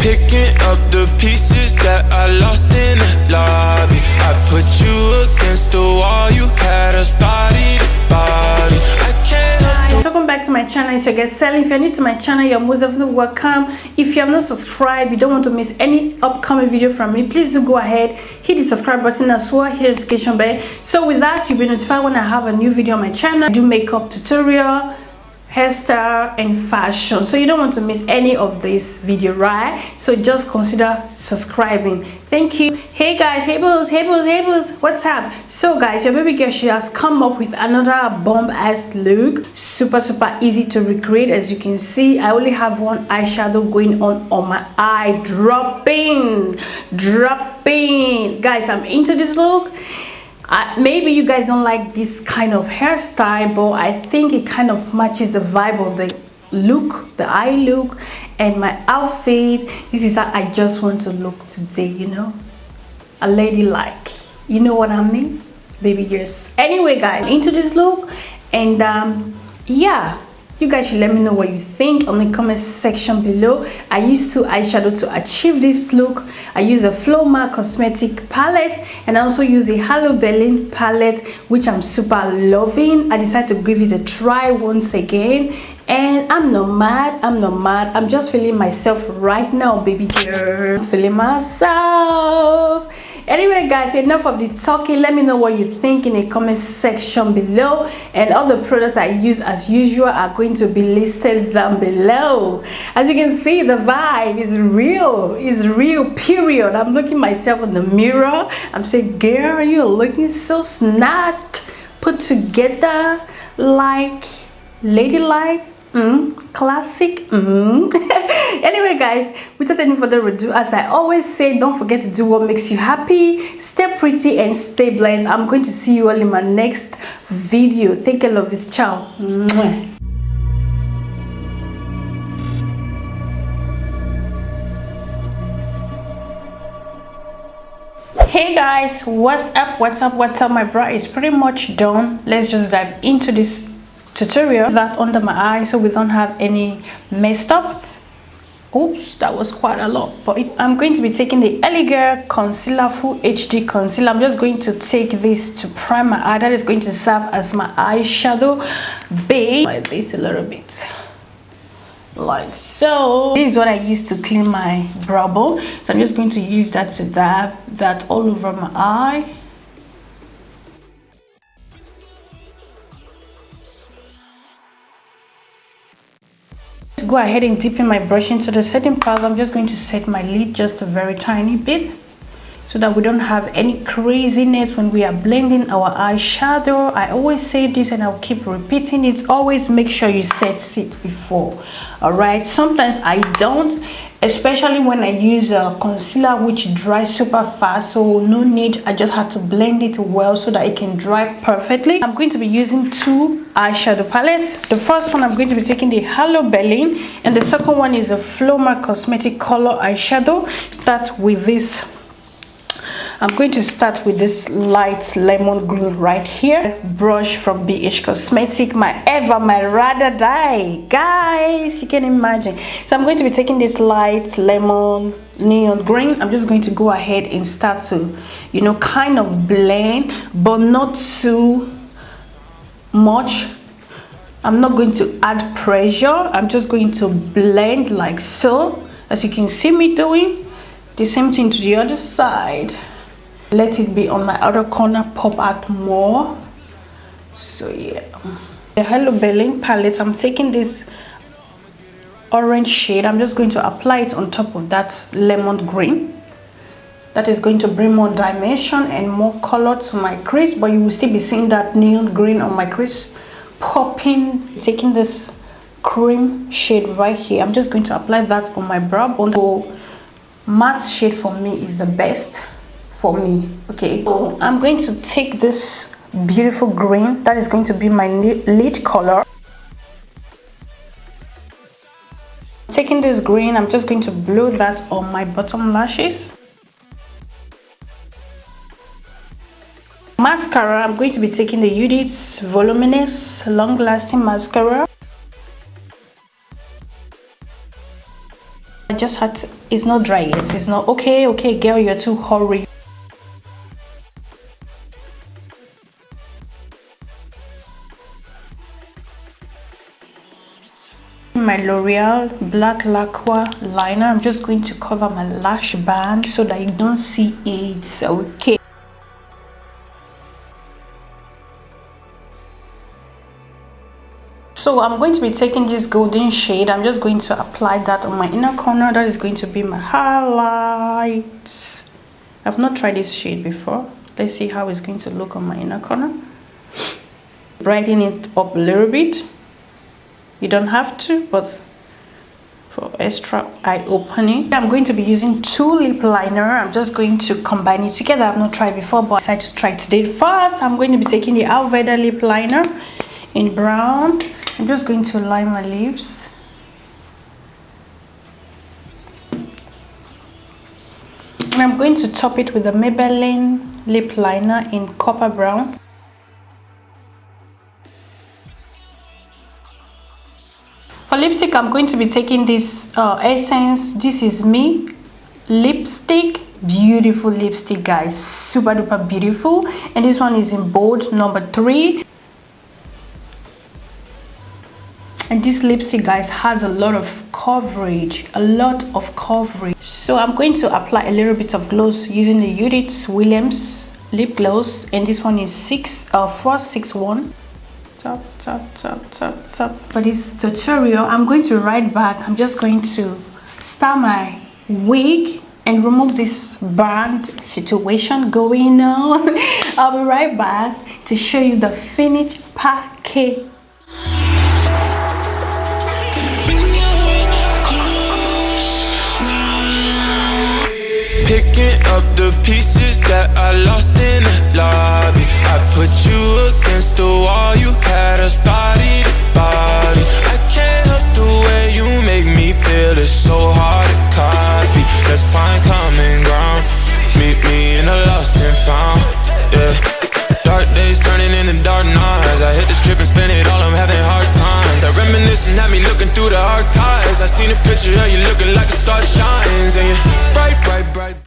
Picking up the pieces that I lost in the lobby. I put you against the wall, you had us body to body. I can't help. Welcome back to my channel. It's your girl Selin. If you're new to my channel, you're most definitely welcome. If you have not subscribed, you don't want to miss any upcoming video from me, please do go ahead, hit the subscribe button as well, hit the notification bell, so with that you'll be notified when I have a new video on my channel. I do makeup tutorial, hairstyle and fashion, so you don't want to miss any of this video, right? So just consider subscribing. Thank you. Hey guys, hey boos, hey boos, hey boos, what's up? So guys, your baby girl, she has come up with another bomb ass look, super easy to recreate. As you can see, I only have one eyeshadow going on my eye, dropping guys. I'm into this look. Maybe you guys don't like this kind of hairstyle, but I think it kind of matches the vibe of the look, the eye look, and my outfit. This is how I just want to look today, you know, a ladylike, you know what I mean, baby girls. Anyway guys, into this look, and yeah, you guys should let me know what you think on the comment section below. I used two eyeshadow to achieve this look. I use a Flormar cosmetic palette, and I also use a Hudabeauty palette, which I'm super loving. I decided to give it a try once again, and I'm not mad. I'm just feeling myself right now, baby girl. I'm feeling myself. Anyway guys, enough of the talking. Let me know what you think in the comment section below, and all the products I use as usual are going to be listed down below. As you can see, the vibe is real, period. I'm looking myself in the mirror, I'm saying, girl, you're looking so snot, put together, like ladylike, classic. Anyway guys, without any further ado, as I always say, don't forget to do what makes you happy, stay pretty and stay blessed. I'm going to see you all in my next video. Take care, love is, ciao. Hey guys, what's up? My bra is pretty much done. Let's just dive into this tutorial. That under my eye so we don't have any messed up. Oops, that was quite a lot, but I'm going to be taking the L.agirl concealer, full HD concealer. I'm just going to take this to prime my eye. That is going to serve as my eyeshadow base, like this a little bit, like so. This is what I use to clean my brow bone, so I'm just going to use that to dab that all over my eye. Go ahead and dip in my brush into the setting powder. I'm just going to set my lid just a very tiny bit so that we don't have any craziness when we are blending our eyeshadow. I always say this and I'll keep repeating it, always make sure you set it before. All right, sometimes I don't, especially when I use a concealer which dries super fast, so no need. I just have to blend it well so that it can dry perfectly. I'm going to be using two eyeshadow palettes. The first one, I'm going to be taking the Hudabeauty, and the second one is a Flormar cosmetic color eyeshadow. Start with this. I'm going to start with this light lemon green right here. Brush from BH Cosmetic, my ride or die, guys, you can imagine. So I'm going to be taking this light lemon neon green. I'm just going to go ahead and start to, you know, kind of blend, but not too much. I'm not going to add pressure. I'm just going to blend like so, as you can see me doing. The same thing to the other side. Let it be on my outer corner, pop out more. So yeah, the Hudabeauty palette, I'm taking this orange shade. I'm just going to apply it on top of that lemon green. That is going to bring more dimension and more color to my crease, but you will still be seeing that neon green on my crease popping. Taking this cream shade right here, I'm just going to apply that on my brow bone. So matte shade for me is the best for me. Okay, so I'm going to take this beautiful green. That is going to be my lid color. Taking this green, I'm just going to blow that on my bottom lashes. Mascara, I'm going to be taking the Judith Voluminous Long Lasting Mascara. I just had to, it's not dry yet. It's not okay. Okay, girl, you're too hurry. My L'Oreal Black Lacquer liner. I'm just going to cover my lash band so that you don't see it. Okay. So I'm going to be taking this golden shade. I'm just going to apply that on my inner corner. That is going to be my highlight. I've not tried this shade before. Let's see how it's going to look on my inner corner. Brighten it up a little bit. You don't have to, but for extra eye opening, I'm going to be using 2 lip liner. I'm just going to combine it together. I've not tried before, but I decided to try today. First, I'm going to be taking the Alverde lip liner in brown. I'm just going to line my lips. And I'm going to top it with the Maybelline lip liner in copper brown. For lipstick, I'm going to be taking this Essence This Is Me lipstick. Beautiful lipstick, guys, super duper beautiful. And this one is in bold number 3. And this lipstick, guys, has a lot of coverage, so I'm going to apply a little bit of gloss using the Judith Williams lip gloss, and this one is 461. Tap, tap, tap, tap, tap. For this tutorial, I'm going to right back. I'm just going to start my wig and remove this band situation going on. I'll be right back to show you the finished package. Picking up the pieces that I lost in the lobby. I put you against the wall, you had us body to body. I can't help the way you make me feel, it's so hard to copy. Let's find common ground, meet me in a lost and found, yeah. Dark days turning into dark nights. I hit the strip and spend it all, I'm having hard times. I reminisce and had me looking through the archives. I seen a picture